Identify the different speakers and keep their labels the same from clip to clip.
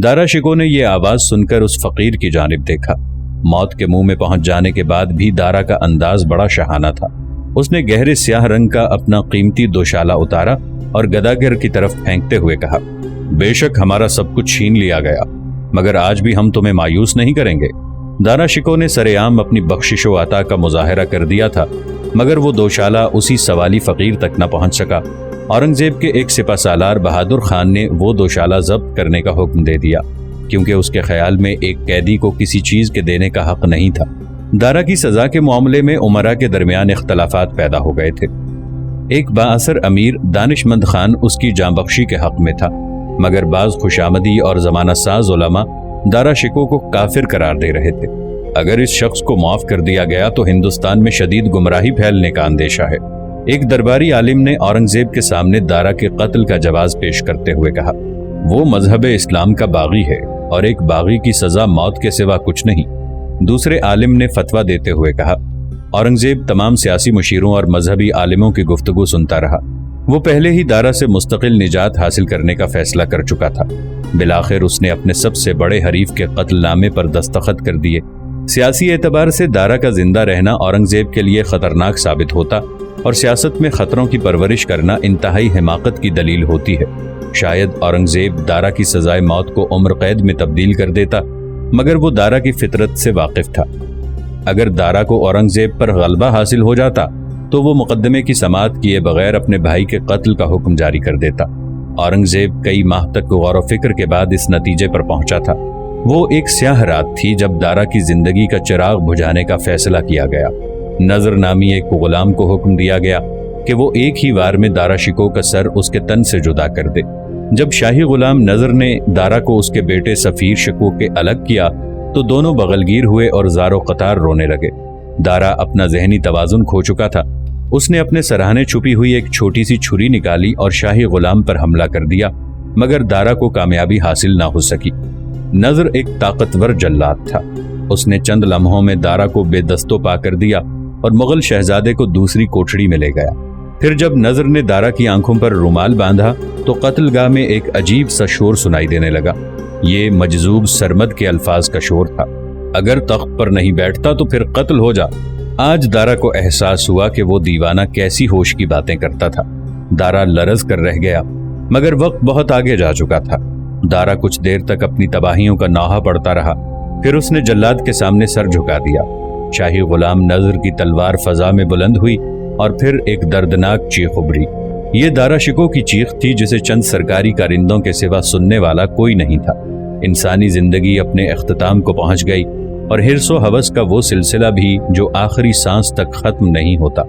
Speaker 1: دارا شکو نے یہ آواز سن کر اس فقیر کی جانب دیکھا۔ موت کے منہ میں پہنچ جانے کے بعد بھی دارا کا انداز بڑا شاہانہ تھا۔ اس نے گہرے سیاہ رنگ کا اپنا قیمتی دوشالہ اتارا اور گداگر کی طرف پھینکتے ہوئے کہا، بے شک ہمارا سب کچھ چھین لیا گیا، مگر آج بھی ہم تمہیں مایوس نہیں کریں گے۔ دارا شکو نے سر عام اپنی بخشش و عطا کا مظاہرہ کر دیا تھا، مگر وہ دوشالہ اسی سوالی فقیر تک نہ پہنچ سکا۔ اورنگزیب کے ایک سپہ سالار بہادر خان نے وہ دوشالہ ضبط کرنے کا حکم دے دیا، کیونکہ اس کے خیال میں ایک قیدی کو کسی چیز کے دینے کا حق نہیں تھا۔ دارا کی سزا کے معاملے میں امراء کے درمیان اختلافات پیدا ہو گئے تھے۔ ایک بااثر امیر دانش مند خان اس کی جاں بخشی کے حق میں تھا، مگر بعض خوشامدی اور زمانہ ساز علماء دارا شکو کو کافر قرار دے رہے تھے۔ اگر اس شخص کو معاف کر دیا گیا تو ہندوستان میں شدید گمراہی پھیلنے کا اندیشہ ہے۔ ایک درباری عالم نے اورنگزیب کے سامنے دارا کے قتل کا جواز پیش کرتے ہوئے کہا، وہ مذہب اسلام کا باغی ہے اور ایک باغی کی سزا موت کے سوا کچھ نہیں۔ دوسرے عالم نے فتویٰ دیتے ہوئے کہا۔ اورنگزیب تمام سیاسی مشیروں اور مذہبی عالموں کی گفتگو سنتا رہا۔ وہ پہلے ہی دارا سے مستقل نجات حاصل کرنے کا فیصلہ کر چکا تھا۔ بالآخر اس نے اپنے سب سے بڑے حریف کے قتل نامے پر دستخط کر دیے۔ سیاسی اعتبار سے دارا کا زندہ رہنا اورنگزیب کے لیے خطرناک ثابت ہوتا اور سیاست میں خطروں کی پرورش کرنا انتہائی حماقت کی دلیل ہوتی ہے۔ شاید اورنگزیب دارا کی سزائے موت کو عمر قید میں تبدیل کر دیتا، مگر وہ دارا کی فطرت سے واقف تھا۔ اگر دارا کو اورنگزیب پر غلبہ حاصل ہو جاتا تو وہ مقدمے کی سماعت کیے بغیر اپنے بھائی کے قتل کا حکم جاری کر دیتا۔ اورنگزیب کئی ماہ تک غور و فکر کے بعد اس نتیجے پر پہنچا تھا۔ وہ ایک سیاہ رات تھی جب دارا کی زندگی کا چراغ بجھانے کا فیصلہ کیا گیا۔ نظر نامی ایک غلام کو حکم دیا گیا کہ وہ ایک ہی وار میں دارا شکو کا سر اس کے تن سے جدا کر دے۔ جب شاہی غلام نظر نے دارا کو اس کے بیٹے سفیر شکو کے الگ کیا تو دونوں بغلگیر ہوئے اور زار و قطار رونے لگے۔ دارا اپنا ذہنی توازن کھو چکا تھا۔ اس نے اپنے سراہنے چھپی ہوئی ایک چھوٹی سی چھری نکالی اور شاہی غلام پر حملہ کر دیا، مگر دارا کو کامیابی حاصل نہ ہو سکی۔ نظر ایک طاقتور جلاد تھا۔ اس نے چند لمحوں میں دارا کو بے دست و پا کر دیا اور مغل شہزادے کو دوسری کوٹڑی میں لے گیا۔ پھر جب نظر نے دارا کی آنکھوں پر رومال باندھا تو قتل گاہ میں ایک عجیب سا شور سنائی دینے لگا۔ یہ مجذوب سرمد کے الفاظ کا شور تھا، اگر تخت پر نہیں بیٹھتا تو پھر قتل ہو جا۔ آج دارا کو احساس ہوا کہ وہ دیوانہ کیسی ہوش کی باتیں کرتا تھا۔ دارا لرز کر رہ گیا، مگر وقت بہت آگے جا چکا تھا۔ دارا کچھ دیر تک اپنی تباہیوں کا نوحہ پڑتا رہا، پھر اس نے جلاد کے سامنے سر جھکا دیا۔ شاہی غلام نظر کی تلوار فضا میں بلند ہوئی اور پھر ایک دردناک چیخ ابھری۔ یہ دارا شکو کی چیخ تھی جسے چند سرکاری کارندوں کے سوا سننے والا کوئی نہیں تھا۔ انسانی زندگی اپنے اختتام کو پہنچ گئی اور حرص و ہوس کا وہ سلسلہ بھی جو آخری سانس تک ختم نہیں ہوتا۔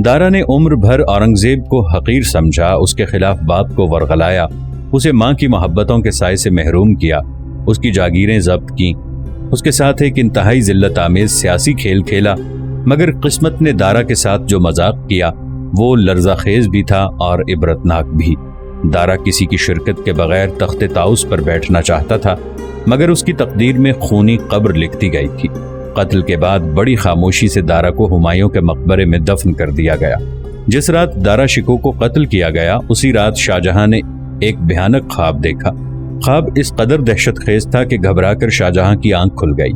Speaker 1: دارا نے عمر بھر اورنگزیب کو حقیر سمجھا، اس کے خلاف باپ کو ورغلایا، اسے ماں کی محبتوں کے سائے سے محروم کیا، اس کی جاگیریں ضبط کیں، اس کے ساتھ ایک انتہائی ذلت آمیز سیاسی کھیل کھیلا، مگر قسمت نے دارا کے ساتھ جو مذاق کیا وہ لرزہ خیز بھی تھا اور عبرتناک بھی۔ دارا کسی کی شرکت کے بغیر تخت طاؤس پر بیٹھنا چاہتا تھا، مگر اس کی تقدیر میں خونی قبر لکھتی گئی تھی۔ قتل کے بعد بڑی خاموشی سے دارا کو ہمایوں کے مقبرے میں دفن کر دیا گیا۔ جس رات دارا شکو کو قتل کیا گیا اسی رات شاہجہاں نے ایک بھیانک خواب دیکھا۔ خواب اس قدر دہشت خیز تھا کہ گھبرا کر شاہجہاں کی آنکھ کھل گئی۔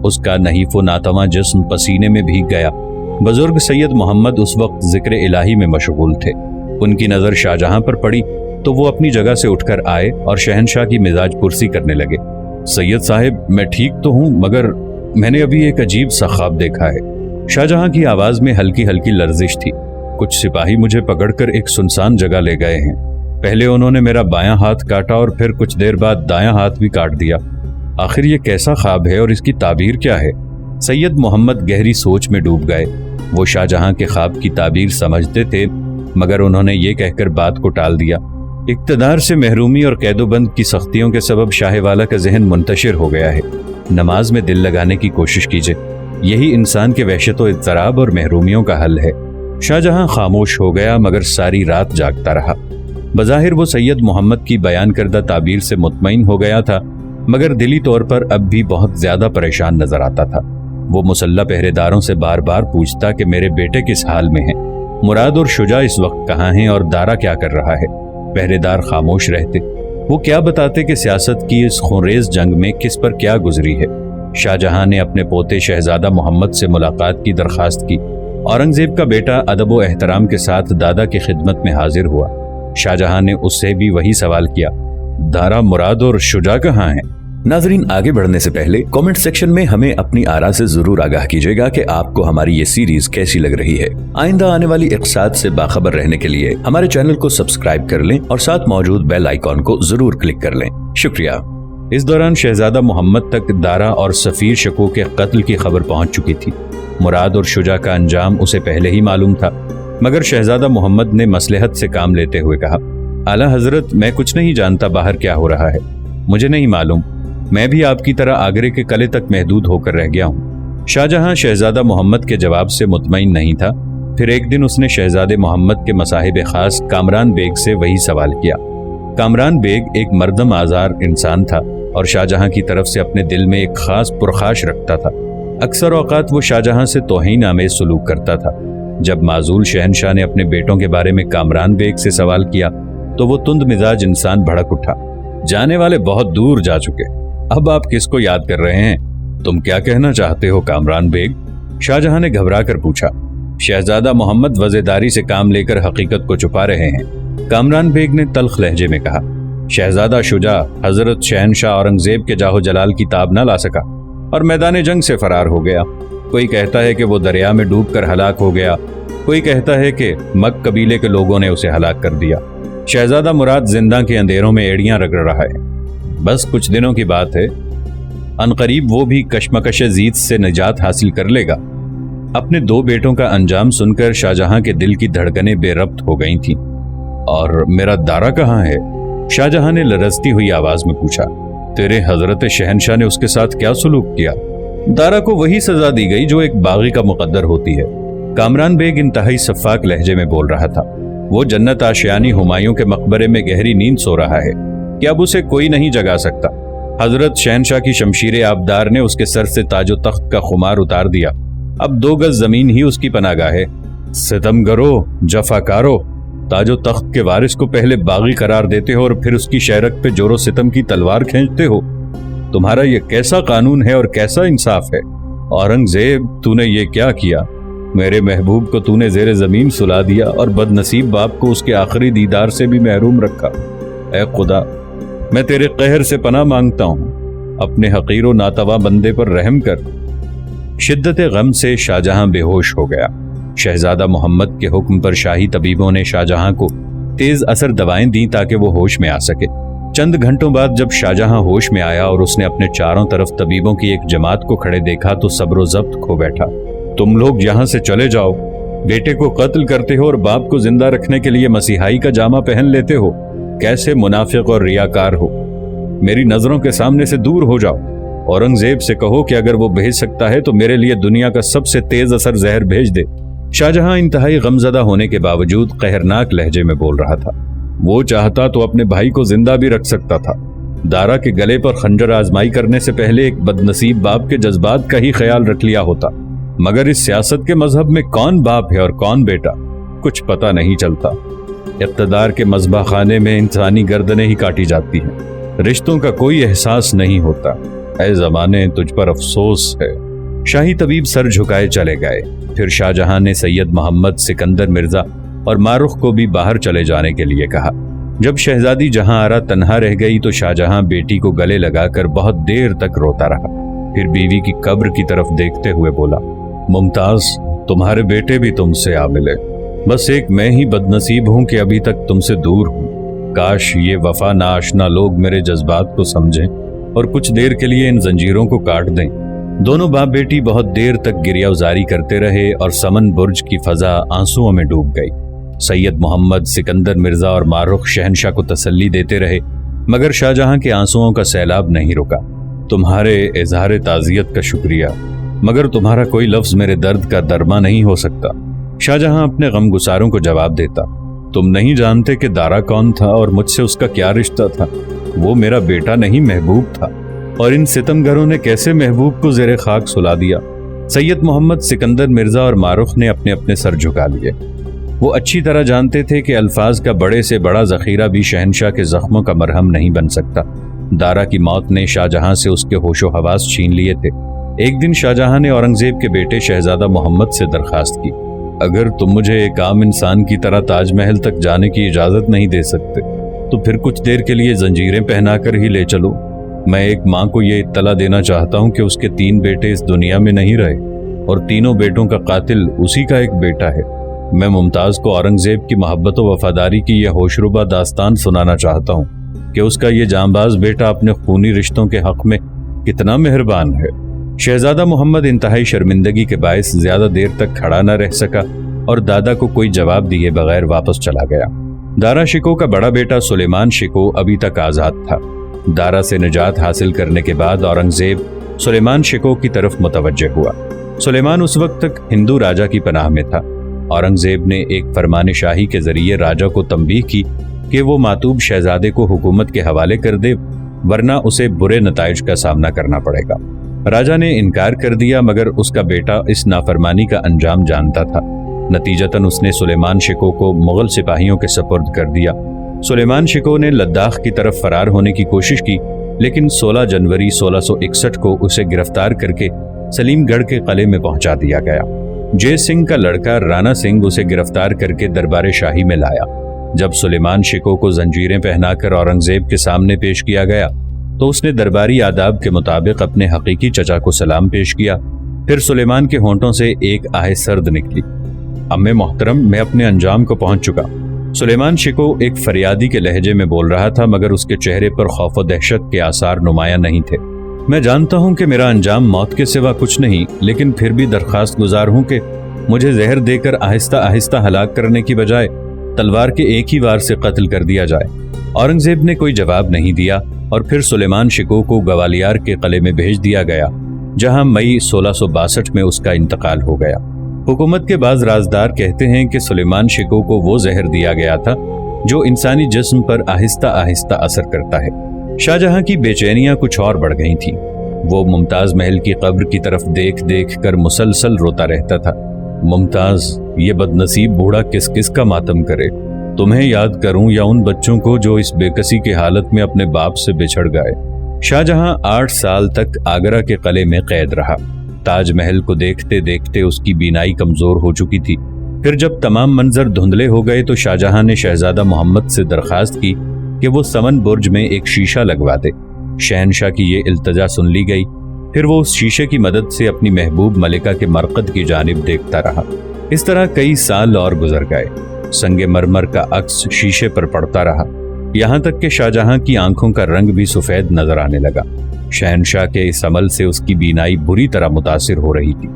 Speaker 1: اس کا نحیف و ناتواں جسم پسینے میں بھیگ گیا۔ بزرگ سید محمد اس وقت ذکر الہی میں مشغول تھے۔ ان کی نظر شاہجہاں پر پڑی تو وہ اپنی جگہ سے اٹھ کر آئے اور شہنشاہ کی مزاج پرسی کرنے لگے۔ سید صاحب، میں ٹھیک تو ہوں، مگر میں نے ابھی ایک عجیب سا خواب دیکھا ہے۔ شاہجہاں کی آواز میں ہلکی ہلکی لرزش تھی۔ کچھ سپاہی مجھے پکڑ کر ایک سنسان جگہ لے گئے ہیں۔ پہلے انہوں نے میرا بایاں ہاتھ کاٹا اور پھر کچھ دیر بعد دایاں ہاتھ بھی کاٹ دیا۔ آخر یہ کیسا خواب ہے اور اس کی تعبیر کیا ہے؟ سید محمد گہری سوچ میں ڈوب گئے۔ وہ شاہجہاں کے خواب کی تعبیر سمجھتے تھے، مگر انہوں نے یہ کہہ کر بات کو ٹال دیا۔ اقتدار سے محرومی اور قید و بند کی سختیوں کے سبب شاہ والا کا ذہن منتشر ہو گیا ہے۔ نماز میں دل لگانے کی کوشش کیجیے، یہی انسان کے وحشت و اضطراب اور محرومیوں کا حل ہے۔ شاہجہاں خاموش ہو گیا مگر ساری رات جاگتا رہا۔ بظاہر وہ سید محمد کی بیان کردہ تعبیر سے مطمئن ہو گیا تھا، مگر دلی طور پر اب بھی بہت زیادہ پریشان نظر آتا تھا۔ وہ مسلح پہرے داروں سے بار بار پوچھتا کہ میرے بیٹے کس حال میں ہیں، مراد اور شجاع اس وقت کہاں ہیں اور دارا کیا کر رہا ہے۔ پہرے دار خاموش رہتے۔ وہ کیا بتاتے کہ سیاست کی اس خونریز جنگ میں کس پر کیا گزری ہے۔ شاہ جہاں نے اپنے پوتے شہزادہ محمد سے ملاقات کی درخواست کی۔ اورنگزیب کا بیٹا ادب و احترام کے ساتھ دادا کی خدمت میں حاضر ہوا۔ شاہ جہاں نے اس سے بھی وہی سوال کیا، دارا، مراد اور شجاع کہاں ہیں؟
Speaker 2: ناظرین، آگے بڑھنے سے پہلے کامنٹ سیکشن میں ہمیں اپنی آراء سے ضرور آگاہ کیجیے گا کہ آپ کو ہماری یہ سیریز کیسی لگ رہی ہے۔ آئندہ آنے والی اقساط سے باخبر رہنے کے لیے ہمارے چینل کو سبسکرائب کر لیں اور ساتھ موجود بیل آئیکن کو ضرور کلک کر لیں۔ شکریہ۔
Speaker 1: اس دوران شہزادہ محمد تک دارا اور سفیر شکو کے قتل کی خبر پہنچ چکی تھی۔ مراد اور شجاع کا انجام اسے پہلے ہی معلوم تھا، مگر شہزادہ محمد نے مصلحت سے کام لیتے ہوئے کہا، اعلیٰ حضرت، میں کچھ نہیں جانتا باہر کیا ہو رہا ہے، مجھے نہیں معلوم، میں بھی آپ کی طرح آگرے کے قلعے تک محدود ہو کر رہ گیا ہوں۔ شاہ جہاں شہزادہ محمد کے جواب سے مطمئن نہیں تھا۔ پھر ایک دن اس نے شہزادے محمد کے مصاحب خاص کامران بیگ سے وہی سوال کیا۔ کامران بیگ ایک مردم آزار انسان تھا اور شاہ جہاں کی طرف سے اپنے دل میں ایک خاص پرخاش رکھتا تھا۔ اکثر اوقات وہ شاہ جہاں سے توہین آمیز سلوک کرتا تھا۔ جب معزول شہنشاہ نے اپنے بیٹوں کے بارے میں کامران بیگ سے سوال کیا تو وہ تند مزاج انسان بھڑک اٹھا، جانے والے بہت دور جا چکے، اب آپ کس کو یاد کر رہے ہیں؟ تم کیا کہنا چاہتے ہو کامران بیگ؟ شاہ جہاں نے گھبرا کر پوچھا۔ شہزادہ محمد وزیداری سے کام لے کر حقیقت کو چھپا رہے ہیں، کامران بیگ نے تلخ لہجے میں کہا۔ شہزادہ شجاع حضرت شہنشاہ اورنگزیب کے جاہ و جلال کی تاب نہ لا سکا اور میدان جنگ سے فرار ہو گیا۔ کوئی کہتا ہے کہ وہ دریا میں ڈوب کر ہلاک ہو گیا، کوئی کہتا ہے کہ مک قبیلے کے لوگوں نے اسے ہلاک کر دیا۔ شہزادہ مراد زندہ کے اندھیروں میں ایڑیاں رگڑ رہا ہے، بس کچھ دنوں کی بات ہے، عنقریب وہ بھی کشمکش زید سے نجات حاصل کر لے گا۔ اپنے دو بیٹوں کا انجام سن کر شاہ جہاں کے دل کی دھڑکنیں بے ربط ہو گئی تھیں۔ اور میرا دارا کہاں ہے؟ شاہ جہاں نے لرزتی ہوئی آواز میں پوچھا۔ تیرے حضرت شہنشاہ نے اس کے ساتھ کیا سلوک کیا؟ دارا کو وہی سزا دی گئی جو ایک باغی کا مقدر ہوتی ہے۔ کامران بیگ انتہائی سفاک لہجے میں بول رہا تھا۔ وہ جنت آشیانی ہمایوں کے مقبرے میں گہری نیند سو رہا ہے کہ اب اسے کوئی نہیں جگا سکتا۔ حضرت شہنشاہ کی شمشیر آبدار نے اس کے سر سے تاج و تخت کا خمار اتار دیا، اب 2 گز زمین ہی اس کی پناہ گاہ ہے۔ ستمگرو، جفاکارو، تاج و تخت کے وارث کو پہلے باغی قرار دیتے ہو اور پھر اس کی شہرت پہ جور و ستم کی تلوار کھینچتے ہو۔ تمہارا یہ کیسا قانون ہے اور کیسا انصاف ہے؟ اورنگزیب، تو نے یہ کیا کیا؟ میرے محبوب کو تو نے زیر زمین سلا دیا اور بد نصیب باپ کو اس کے آخری دیدار سے بھی محروم رکھا۔ اے خدا، میں تیرے قہر سے پناہ مانگتا ہوں، اپنے حقیر و ناتوا بندے پر رحم کر۔ شدت غم سے شاہ جہاں بے ہوش ہو گیا۔ شہزادہ محمد کے حکم پر شاہی طبیبوں نے شاہ جہاں کو تیز اثر دوائیں دیں تاکہ وہ ہوش میں آ سکے۔ چند گھنٹوں بعد جب شاہ جہاں ہوش میں آیا اور اس نے اپنے چاروں طرف طبیبوں کی ایک جماعت کو کھڑے دیکھا تو صبر و ضبط کھو بیٹھا۔ تم لوگ یہاں سے چلے جاؤ، بیٹے کو قتل کرتے ہو اور باپ کو زندہ رکھنے کے لیے مسیحائی کا جامہ پہن لیتے ہو، کیسے منافق اور ریاکار ہو، میری نظروں کے سامنے سے دور ہو جاؤ۔ اورنگزیب سے کہو کہ اگر وہ بھیج سکتا ہے تو میرے لیے دنیا کا سب سے تیز اثر زہر بھیج دے۔ شاہ جہاں انتہائی غمزدہ ہونے کے باوجود قہرناک لہجے میں بول رہا تھا۔ وہ چاہتا تو اپنے بھائی کو زندہ بھی رکھ سکتا تھا۔ دارا کے گلے پر خنجر آزمائی کرنے سے پہلے ایک بدنصیب باپ کے جذبات کا ہی خیال رکھ لیا ہوتا، مگر اس سیاست کے مذہب میں کون باپ ہے اور کون بیٹا کچھ پتہ نہیں چلتا۔ اقتدار کے مذبح خانے میں انسانی گردنیں ہی کاٹی جاتی ہیں، رشتوں کا کوئی احساس نہیں ہوتا۔ اے زمانے، تجھ پر افسوس ہے۔ شاہی طبیب سر جھکائے چلے گئے۔ پھر شاہ جہاں نے سید محمد سکندر مرزا اور مارخ کو بھی باہر چلے جانے کے لیے کہا۔ جب شہزادی جہاں آرا تنہا رہ گئی تو شاہ جہاں بیٹی کو گلے لگا کر بہت دیر تک روتا رہا، پھر بیوی کی قبر کی طرف دیکھتے ہوئے بولا، ممتاز، تمہارے بیٹے بھی تم سے آ ملے، بس ایک میں ہی بدنصیب ہوں کہ ابھی تک تم سے دور ہوں۔ کاش یہ وفا ناشنا لوگ میرے جذبات کو سمجھیں اور کچھ دیر کے لیے ان زنجیروں کو کاٹ دیں۔ دونوں باپ بیٹی بہت دیر تک گریہ وزاری کرتے رہے اور سمن برج کی فضا آنسوؤں میں ڈوب گئی۔ سید محمد سکندر مرزا اور مارخ شہنشاہ کو تسلی دیتے رہے، مگر شاہ جہاں کے آنسوؤں کا سیلاب نہیں رکا۔ تمہارے اظہار تعزیت کا شکریہ، مگر تمہارا کوئی لفظ میرے درد کا درما نہیں ہو سکتا۔ شاہ جہاں اپنے غم گساروں کو جواب دیتا، تم نہیں جانتے کہ دارا کون تھا اور مجھ سے اس کا کیا رشتہ تھا؟ وہ میرا بیٹا نہیں، محبوب تھا، اور ان ستمگروں نے کیسے محبوب کو زیر خاک سلا دیا۔ سید محمد سکندر مرزا اور مارخ نے اپنے اپنے سر جھکا لیے۔ وہ اچھی طرح جانتے تھے کہ الفاظ کا بڑے سے بڑا ذخیرہ بھی شہنشاہ کے زخموں کا مرہم نہیں بن سکتا۔ دارا کی موت نے شاہ جہاں سے اس کے ہوش و حواس چھین لیے تھے۔ ایک دن شاہ جہاں نے اورنگزیب کے بیٹے شہزادہ محمد سے درخواست کی، اگر تم مجھے ایک عام انسان کی طرح تاج محل تک جانے کی اجازت نہیں دے سکتے تو پھر کچھ دیر کے لیے زنجیریں پہنا کر ہی لے چلو۔ میں ایک ماں کو یہ اطلاع دینا چاہتا ہوں کہ اس کے 3 بیٹے اس دنیا میں نہیں رہے اور تینوں بیٹوں کا قاتل اسی کا ایک بیٹا ہے۔ میں ممتاز کو اورنگزیب کی محبت و وفاداری کی یہ ہوشربا داستان سنانا چاہتا ہوں کہ اس کا یہ جانباز بیٹا اپنے خونی رشتوں کے حق میں کتنا مہربان ہے۔ شہزادہ محمد انتہائی شرمندگی کے باعث زیادہ دیر تک کھڑا نہ رہ سکا اور دادا کو کوئی جواب دیے بغیر واپس چلا گیا۔ دارا شکو کا بڑا بیٹا سلیمان شکو ابھی تک آزاد تھا۔ دارا سے نجات حاصل کرنے کے بعد اورنگزیب سلیمان شکو کی طرف متوجہ ہوا۔ سلیمان اس وقت تک ہندو راجا کی پناہ میں تھا۔ اورنگزیب نے ایک فرمان شاہی کے ذریعے راجا کو تنبیہ کی کہ وہ ماتوب شہزادے کو حکومت کے حوالے کر دے، ورنہ اسے برے نتائج کا سامنا کرنا پڑے گا۔ راجا نے انکار کر دیا، مگر اس کا بیٹا اس نافرمانی کا انجام جانتا تھا۔ نتیجتاً اس نے سلیمان شکو کو مغل سپاہیوں کے سپرد کر دیا۔ سلیمان شکو نے لداخ کی طرف فرار ہونے کی کوشش کی، لیکن 16 جنوری 1661 کو اسے گرفتار کر کے سلیم گڑھ کے قلعے میں پہنچا دیا گیا۔ جے سنگھ کا لڑکا رانا سنگھ اسے گرفتار کر کے دربار شاہی میں لایا۔ جب سلیمان شکو کو زنجیریں پہنا کر اورنگزیب کے سامنے پیش کیا گیا تو اس نے درباری آداب کے مطابق اپنے حقیقی چچا کو سلام پیش کیا۔ پھر سلیمان کے ہونٹوں سے ایک آہ سرد نکلی، امّے محترم، میں اپنے انجام کو پہنچ چکا۔ سلیمان شکو ایک فریادی کے لہجے میں بول رہا تھا، مگر اس کے چہرے پر خوف و دہشت کے آثار نمایاں نہیں تھے۔ میں جانتا ہوں کہ میرا انجام موت کے سوا کچھ نہیں، لیکن پھر بھی درخواست گزار ہوں کہ مجھے زہر دے کر آہستہ آہستہ ہلاک کرنے کی بجائے تلوار کے ایک ہی وار سے قتل کر دیا جائے۔ اورنگزیب نے کوئی جواب نہیں دیا اور پھر سلیمان شکو کو گوالیار کے قلعے میں بھیج دیا گیا، جہاں مئی 1662 میں اس کا انتقال ہو گیا۔ حکومت کے بعض رازدار کہتے ہیں کہ سلیمان شکو کو وہ زہر دیا گیا تھا جو انسانی جسم پر آہستہ آہستہ اثر کرتا ہے۔ شاہ جہاں کی بے چینیاں کچھ اور بڑھ گئی تھیں۔ وہ ممتاز محل کی قبر کی طرف دیکھ دیکھ کر مسلسل روتا رہتا تھا۔ ممتاز، یہ بد نصیب بوڑھا کس کس کا ماتم کرے؟ تمہیں یاد کروں یا ان بچوں کو جو اس بے کسی کی حالت میں اپنے باپ سے بچھڑ گئے؟ شاہ جہاں 8 سال تک آگرہ کے قلعے میں قید رہا۔ تاج محل کو دیکھتے دیکھتے اس کی بینائی کمزور ہو چکی تھی۔ پھر جب تمام منظر دھندلے ہو گئے تو شاہ جہاں نے شہزادہ محمد سے درخواست کی کہ وہ سمن برج میں ایک شیشہ لگوا دے۔ شہنشاہ کی یہ التجا سن لی گئی۔ پھر وہ اس شیشے کی مدد سے اپنی محبوب ملکہ کے مرقد کی جانب دیکھتا رہا۔ اس طرح کئی سال اور گزر گئے۔ سنگ مرمر کا عکس شیشے پر پڑتا رہا، یہاں تک کہ شاہ جہاں کی آنکھوں کا رنگ بھی سفید نظر آنے لگا۔ شہنشاہ کے اس عمل سے اس کی بینائی بری طرح متاثر ہو رہی تھی۔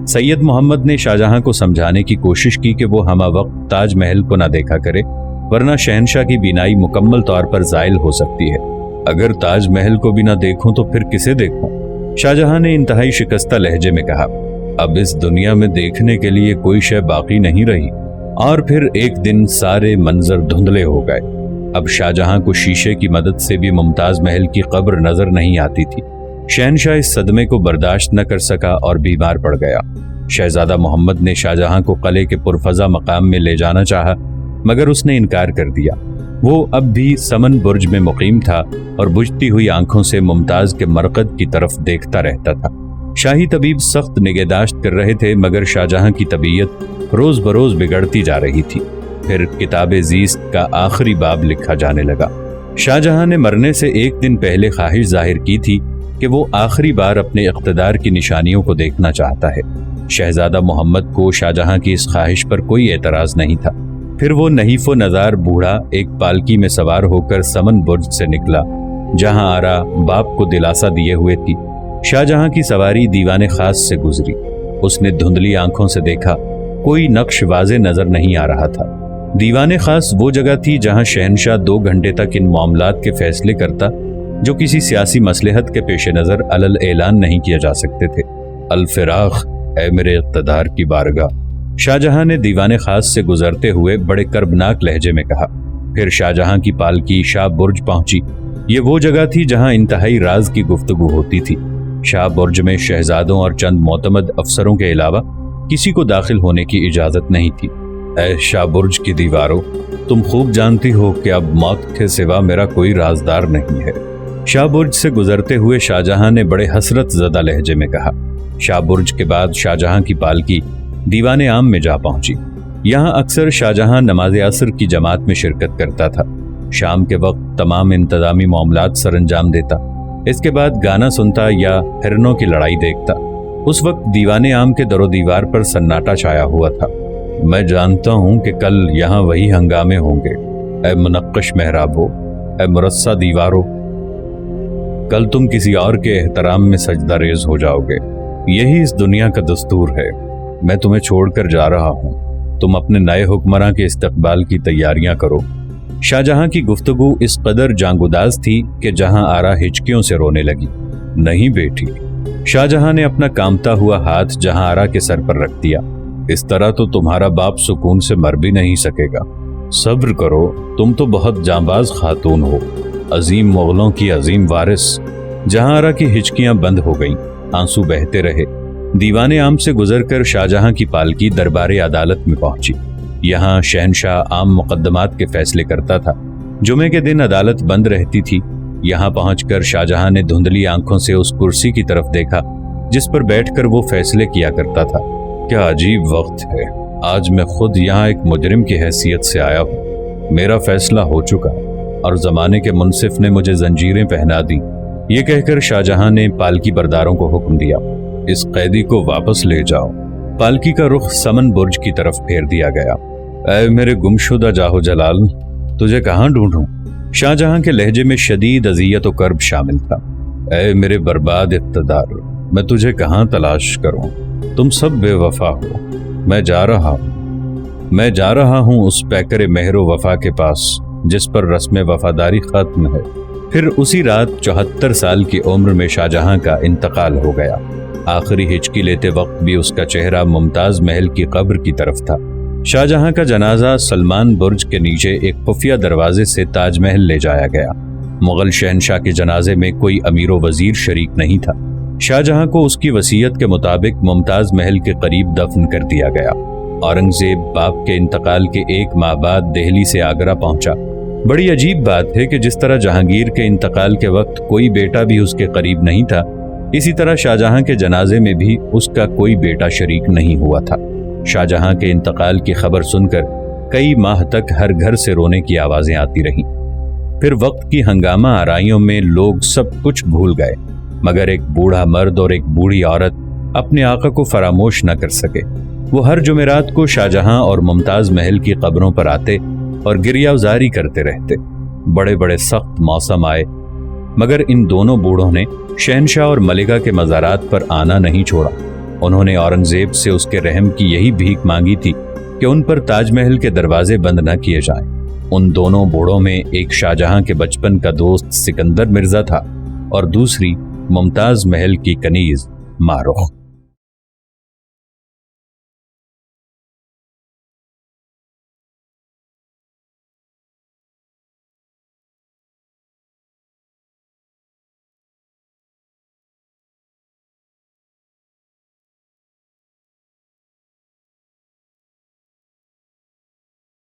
Speaker 1: سید محمد نے شاہ جہاں کو سمجھانے کی کوشش کی کہ وہ ہمہ وقت تاج محل کو نہ دیکھا کرے، ورنہ شہنشاہ کی بینائی مکمل طور پر زائل ہو سکتی ہے۔ اگر تاج محل کو بھی نہ دیکھوں تو پھر کسے دیکھوں؟ شاہ جہاں نے انتہائی شکستہ لہجے میں کہا، اب اس دنیا میں دیکھنے کے لیے کوئی شے باقی نہیں رہی۔ اور پھر ایک دن سارے منظر دھندلے ہو گئے۔ اب شاہ جہاں کو شیشے کی مدد سے بھی ممتاز محل کی قبر نظر نہیں آتی تھی۔ شہنشاہ اس صدمے کو برداشت نہ کر سکا اور بیمار پڑ گیا۔ شہزادہ محمد نے شاہ جہاں کو قلعے کے پرفضا مقام میں لے جانا چاہا، مگر اس نے انکار کر دیا۔ وہ اب بھی سمن برج میں مقیم تھا اور بجھتی ہوئی آنکھوں سے ممتاز کے مرقد کی طرف دیکھتا رہتا تھا۔ شاہی طبیب سخت نگہداشت کر رہے تھے، مگر شاہ جہاں کی طبیعت روز بروز بگڑتی جا رہی تھی۔ پھر کتاب زیست کا آخری باب لکھا جانے لگا۔ شاہ جہاں نے مرنے سے ایک دن پہلے خواہش ظاہر کی تھی کہ وہ آخری بار اپنے اقتدار کی نشانیوں کو دیکھنا چاہتا ہے۔ شہزادہ محمد کو شاہ جہاں کی اس خواہش پر کوئی اعتراض نہیں تھا۔ پھر وہ نحیف و نزار بوڑھا ایک پالکی میں سوار ہو کر سمن برج سے نکلا، جہاں آرا باپ کو دلاسا دیے ہوئے تھی۔ شاہ جہاں کی سواری دیوان خاص سے گزری۔ اس نے دھندلی آنکھوں سے دیکھا، کوئی نقش واضح نظر نہیں آ رہا تھا۔ دیوان خاص وہ جگہ تھی جہاں شہنشاہ 2 گھنٹے تک ان معاملات کے فیصلے کرتا جو کسی سیاسی مصلحت کے پیش نظر علل اعلان نہیں کیا جا سکتے تھے۔ الفراق اے میرے اقتدار کی بارگاہ، شاہ جہاں نے دیوان خاص سے گزرتے ہوئے بڑے کربناک لہجے میں کہا۔ پھر شاہ جہاں کی پالکی شاہ برج پہنچی۔ یہ وہ جگہ تھی جہاں انتہائی راز کی گفتگو ہوتی تھی۔ شاہ برج میں شہزادوں اور چند معتمد افسروں کے علاوہ کسی کو داخل ہونے کی اجازت نہیں تھی۔ اے شاہ برج کی دیواروں، تم خوب جانتی ہو کہ اب موت کے سوا میرا کوئی رازدار نہیں ہے۔ شاہ برج سے گزرتے ہوئے شاہجہاں نے بڑے حسرت زدہ لہجے میں کہا۔ شاہ برج کے بعد شاہجہاں کی پالکی دیوان عام میں جا پہنچی۔ یہاں اکثر شاہجہاں نماز عصر کی جماعت میں شرکت کرتا تھا۔ شام کے وقت تمام انتظامی معاملات سر انجام دیتا، اس کے بعد گانا سنتا یا ہرنوں کی لڑائی دیکھتا۔ اس وقت دیوان عام کے در و دیوار پر سناٹا چھایا ہوا تھا۔ میں جانتا ہوں کہ کل یہاں وہی ہنگامے ہوں گے۔ اے منقش محرابو، اے مرصع دیوارو، کل تم کسی اور کے احترام میں سجدہ ریز ہو جاؤ گے۔ یہی اس دنیا کا دستور ہے۔ میں تمہیں چھوڑ کر جا رہا ہوں، تم اپنے نئے حکمراں کے استقبال کی تیاریاں کرو۔ شاہجہاں کی گفتگو اس قدر جانگوداز تھی کہ جہاں آرا ہچکیوں سے رونے لگی۔ نہیں بیٹی، شاہجہاں نے اپنا کامتا ہوا ہاتھ جہاں آرا کے سر پر رکھ دیا، اس طرح تو تمہارا باپ سکون سے مر بھی نہیں سکے گا۔ صبر کرو، تم تو بہت جانباز خاتون ہو، عظیم مغلوں کی عظیم وارث۔ جہاں آرا کی ہچکیاں بند ہو گئیں، آنسو بہتے رہے۔ دیوان عام سے گزر کر شاہجہاں کی پالکی دربار عدالت میں پہنچی۔ یہاں شہنشاہ عام مقدمات کے فیصلے کرتا تھا۔ جمعے کے دن عدالت بند رہتی تھی۔ یہاں پہنچ کر شاہجہاں نے دھندلی آنکھوں سے اس کرسی کی طرف دیکھا جس پر بیٹھ کر وہ فیصلے کیا کرتا تھا۔ کیا عجیب وقت ہے، آج میں خود یہاں ایک مجرم کی حیثیت سے آیا ہوں۔ میرا فیصلہ ہو چکا اور زمانے کے منصف نے مجھے زنجیریں پہنا دی۔ یہ کہہ کر شاہجہاں نے پالکی برداروں کو حکم دیا، اس قیدی کو واپس لے جاؤ۔ پالکی کا رخ سمن برج کی طرف پھیر دیا گیا۔ اے میرے گمشدہ جاہو جلال، تجھے کہاں ڈھونڈوں؟ شاہجہاں کے لہجے میں شدید اذیت و کرب شامل تھا۔ اے میرے برباد اقتدار، میں تجھے کہاں تلاش کروں؟ تم سب بے وفا ہو۔ میں جا رہا ہوں اس پیکر مہر و وفا کے پاس جس پر رسم وفاداری ختم ہے۔ پھر اسی رات 74 سال کی عمر میں شاہجہاں کا انتقال ہو گیا۔ آخری ہچکی لیتے وقت بھی اس کا چہرہ ممتاز محل کی قبر کی طرف تھا۔ شاہجہاں کا جنازہ سلمان برج کے نیچے ایک خفیہ دروازے سے تاج محل لے جایا گیا۔ مغل شہنشاہ کے جنازے میں کوئی امیر و وزیر شریک نہیں تھا۔ شاہجہاں کو اس کی وصیت کے مطابق ممتاز محل کے قریب دفن کر دیا گیا۔ اورنگزیب باپ کے انتقال کے 1 ماہ بعد دہلی سے آگرہ پہنچا۔ بڑی عجیب بات ہے کہ جس طرح جہانگیر کے انتقال کے وقت کوئی بیٹا بھی اس کے قریب نہیں تھا، اسی طرح شاہجہاں کے جنازے میں بھی اس کا کوئی بیٹا شریک نہیں ہوا تھا۔ شاہجہاں کے انتقال کی خبر سن کر کئی ماہ تک ہر گھر سے رونے کی آوازیں آتی رہیں۔ پھر وقت کی ہنگامہ آرائیوں میں لوگ سب کچھ بھول گئے، مگر ایک بوڑھا مرد اور ایک بوڑھی عورت اپنے آقا کو فراموش نہ کر سکے۔ وہ ہر جمعرات کو شاہجہاں اور ممتاز محل کی قبروں پر آتے اور گریہ وزاری کرتے رہتے۔ بڑے بڑے سخت موسم آئے، مگر ان دونوں بوڑھوں نے شہنشاہ اور ملکہ کے مزارات پر آنا نہیں چھوڑا۔ انہوں نے اورنگزیب سے اس کے رحم کی یہی بھیک مانگی تھی کہ ان پر تاج محل کے دروازے بند نہ کیے جائیں۔ ان دونوں بوڑھوں میں ایک شاہجہاں کے بچپن کا دوست سکندر مرزا تھا اور دوسری ممتاز محل کی کنیز مارو۔